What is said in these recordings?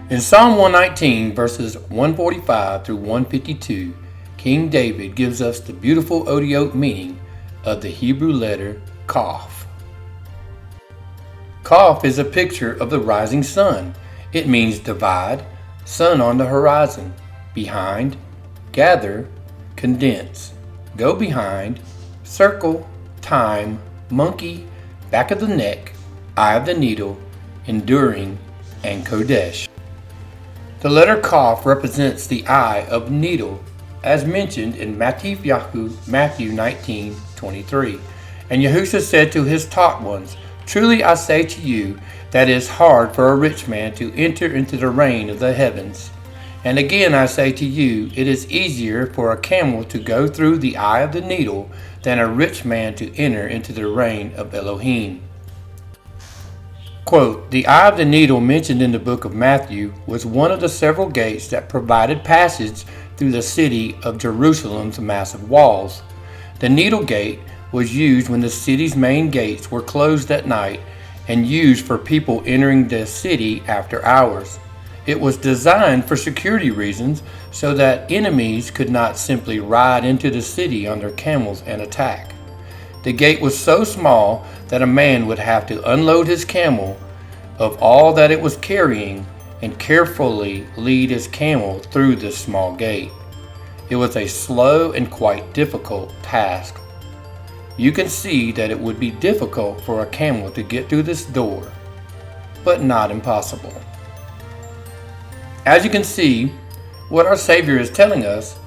In Psalm 119, verses 145 through 152, King David gives us the beautiful Otiot meaning of the Hebrew letter Qoph. Qoph is a picture of the rising sun. It means divide, sun on the horizon, behind, gather, condense, go behind, circle, time, monkey, back of the neck, eye of the needle, enduring, and Kodesh. The letter Qoph represents the eye of needle, as mentioned in Matthew 19:23. And Yahushua said to his taught ones, "Truly I say to you, that it is hard for a rich man to enter into the reign of the heavens. And again I say to you, it is easier for a camel to go through the eye of the needle than a rich man to enter into the reign of Elohim." Quote, the eye of the needle mentioned in the book of Matthew was one of the several gates that provided passage through the city of Jerusalem's massive walls. The needle gate was used when the city's main gates were closed at night and used for people entering the city after hours. It was designed for security reasons so that enemies could not simply ride into the city on their camels and attack. The gate was so small that a man would have to unload his camel of all that it was carrying and carefully lead his camel through this small gate. It was a slow and quite difficult task. You can see that it would be difficult for a camel to get through this door, but not impossible. As you can see, what our Savior is telling us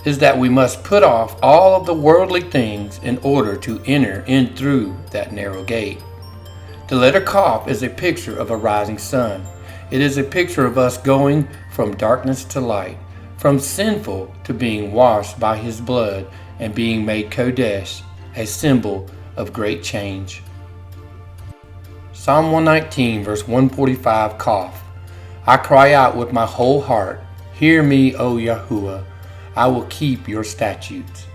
is that we must put off all of the worldly things in order to enter in through that narrow gate. The letter Qoph is a picture of a rising sun. It is a picture of us going from darkness to light, from sinful to being washed by His blood and being made Kodesh, a symbol of great change. Psalm 119, verse 145, Qoph. I cry out with my whole heart, hear me, O Yahuwah. I will keep your statutes.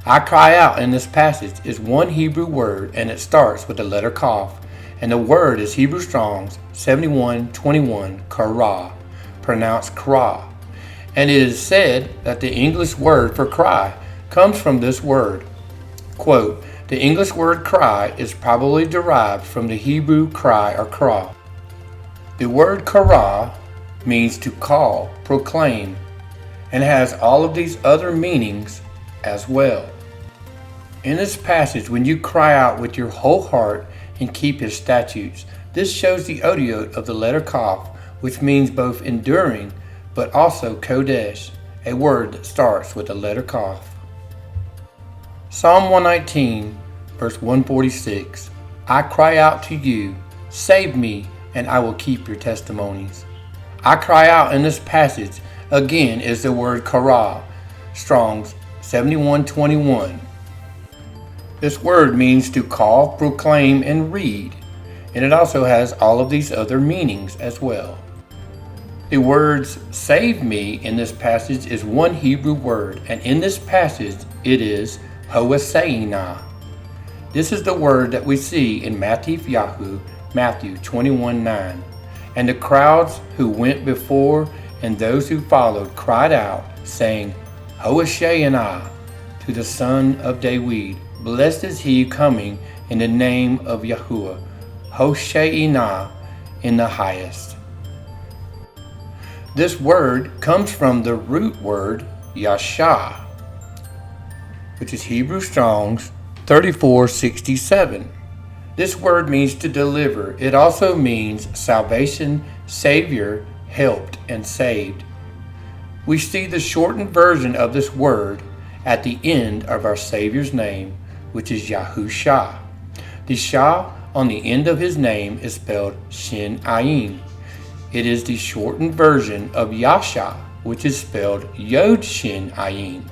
I cry out in this passage is one Hebrew word, and it starts with the letter Qoph, and the word is Hebrew Strong's 7121 kara, pronounced kra. And it is said that the English word for cry comes from this word. Quote, the English word cry is probably derived from the Hebrew cry or kra. The word kara means to call, proclaim, and has all of these other meanings as well. In this passage, when you cry out with your whole heart and keep His statutes, this shows the Otiot of the letter Qoph, which means both enduring but also Kodesh, a word that starts with the letter Qoph. Psalm 119, verse 146, I cry out to you, save me, and I will keep your testimonies. I cry out in this passage again is the word kara, Strong's 7121. This word means to call, proclaim, and read, and it also has all of these other meanings as well. The words save me in this passage is one Hebrew word, and in this passage it is hoaseina. This is the word that we see in Matthew 21:9. And the crowds who went before and those who followed cried out, saying, Hosha'ana to the Son of David. Blessed is he coming in the name of Yahuwah. Hosha'ana in the highest. This word comes from the root word Yasha, which is Hebrew Strong's 3467. This word means to deliver. It also means salvation, savior, helped, and saved. We see the shortened version of this word at the end of our Savior's name, which is Yahusha. The Shah on the end of His name is spelled Shin Ayin. It is the shortened version of Yasha, which is spelled Yod Shin Ayin.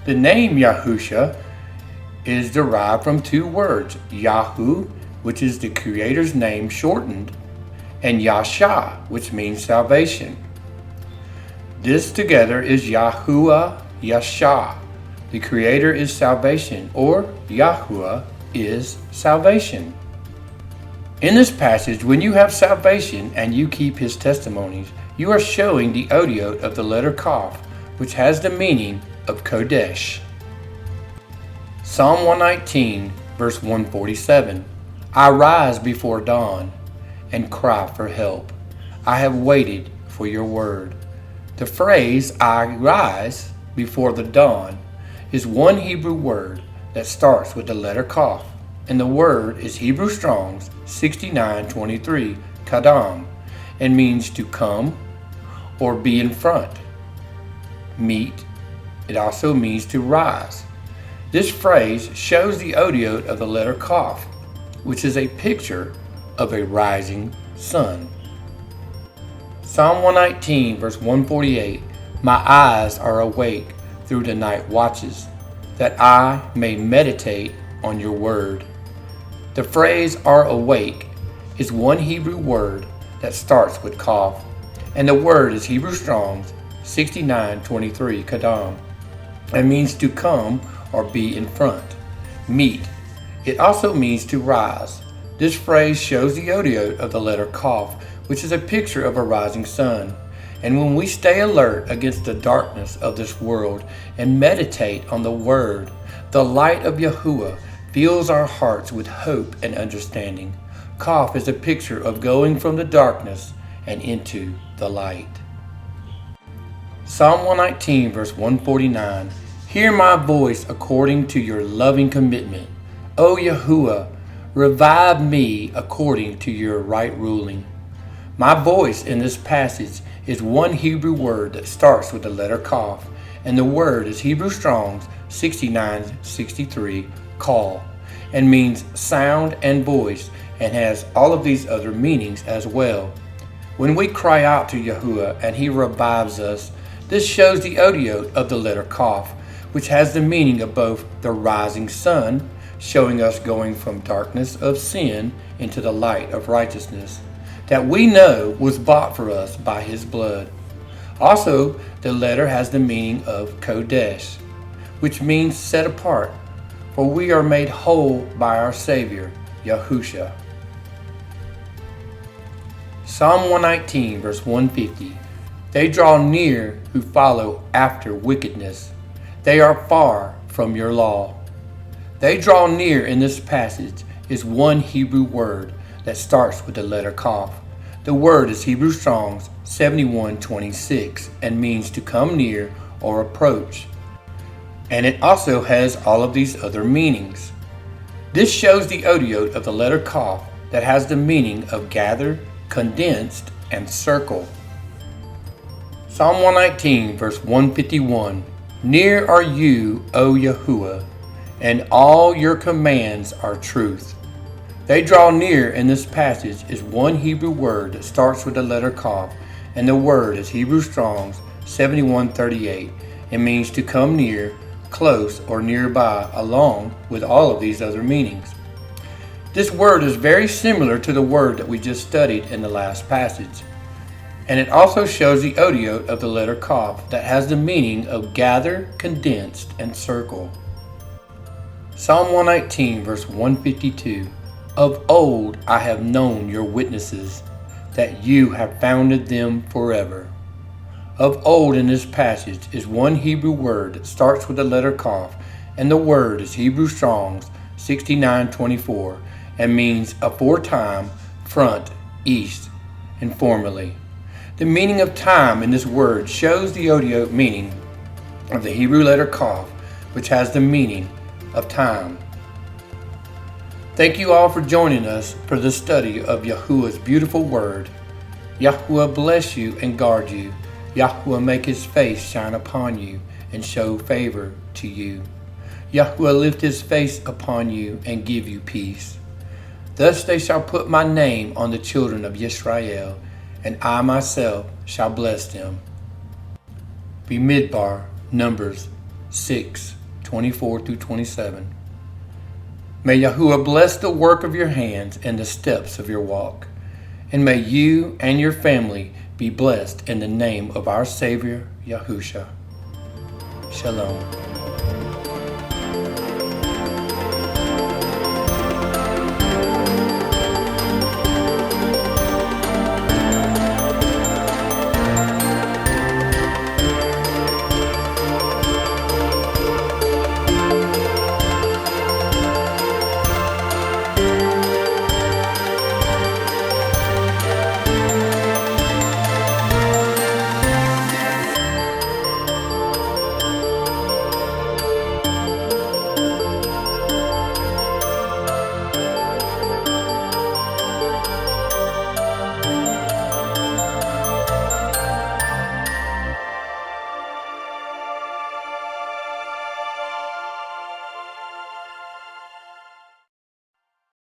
The name Yahusha is derived from two words, Yahu, which is the Creator's name shortened, and Yasha, which means salvation. This together is Yahuwah Yasha. The Creator is salvation, or Yahuwah is salvation. In this passage, when you have salvation and you keep his testimonies, you are showing the Otiot of the letter Qoph, which has the meaning of Kodesh. Psalm 119, verse 147. I rise before dawn and cry for help. I have waited for your word. The phrase, I rise before the dawn, is one Hebrew word that starts with the letter Qoph, and the word is Hebrew Strong's 6923, kadam, and means to come or be in front. Meet, it also means to rise. This phrase shows the Otiot of the letter Qoph, which is a picture of a rising sun. Psalm 119, verse 148, my eyes are awake through the night watches, that I may meditate on your word. The phrase are awake is one Hebrew word that starts with Qoph, and the word is Hebrew Strong's 6923, kadam, and means to come or be in front. Meet, it also means to rise. This phrase shows the Otiot of the letter Qoph, which is a picture of a rising sun. And when we stay alert against the darkness of this world and meditate on the word, the light of Yahuwah fills our hearts with hope and understanding. Qoph is a picture of going from the darkness and into the light. Psalm 119, verse 149. Hear my voice according to your loving commitment. O Yahuwah, revive me according to your right ruling. My voice in this passage is one Hebrew word that starts with the letter Qoph, and the word is Hebrew Strong's 6963, call, and means sound and voice, and has all of these other meanings as well. When we cry out to Yahuwah and he revives us, this shows the Otiot of the letter Qoph, which has the meaning of both the rising sun, showing us going from darkness of sin into the light of righteousness, that we know was bought for us by his blood. Also, the letter has the meaning of Kodesh, which means set apart, for we are made whole by our Savior, Yahusha. Psalm 119, verse 150. They draw near who follow after wickedness. They are far from your law. They draw near in this passage is one Hebrew word that starts with the letter Qoph. The word is Hebrew Strong's 7126 and means to come near or approach. And it also has all of these other meanings. This shows the Otiot of the letter Qoph that has the meaning of gather, condensed, and circle. Psalm 119, verse 151. Near are you, O Yahuwah, and all your commands are truth. They draw near in this passage is one Hebrew word that starts with the letter Qoph, and the word is Hebrew Strong's 7138. It means to come near, close, or nearby, along with all of these other meanings. This word is very similar to the word that we just studied in the last passage. And it also shows the Otiot of the letter Qoph that has the meaning of gather, condensed, and circle. Psalm 119, verse 152. Of old I have known your witnesses, that you have founded them forever. Of old in this passage is one Hebrew word that starts with the letter Qoph, and the word is Hebrew Strong's 6924, and means aforetime, front, east, and formerly. The meaning of time in this word shows the Otiot meaning of the Hebrew letter Qoph, which has the meaning of time. Thank you all for joining us for the study of Yahuwah's beautiful word. Yahuwah bless you and guard you. Yahuwah make his face shine upon you and show favor to you. Yahuwah lift his face upon you and give you peace. Thus they shall put my name on the children of Israel, and I myself shall bless them. Bimidbar, Numbers 6:24-27. May Yahuwah bless the work of your hands and the steps of your walk. And may you and your family be blessed in the name of our Savior, Yahusha. Shalom.